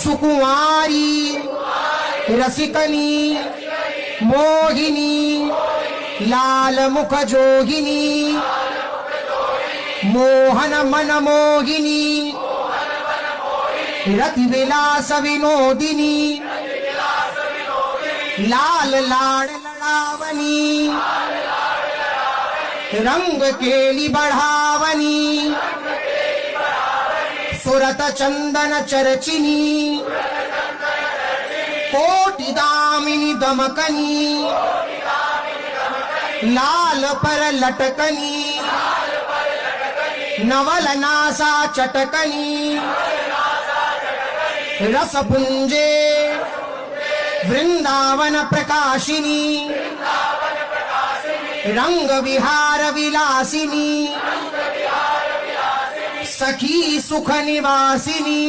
सुकुमारी रसिकनी मोहिनी लाल मुख जोगिनी मोहन मन मोहिनी रति विलास विनोदिनी लाल लाड लडावनी रंग केली बढ़ावनी सुरत चंदन चरचिनी कोटि दामिनी दमकनी लाल पर लटकनी नवल नासा चटकनी रस पुंजे वृंदावन प्रकाशिनी रंग विहार विलासिनी सखी सुख निवासिनी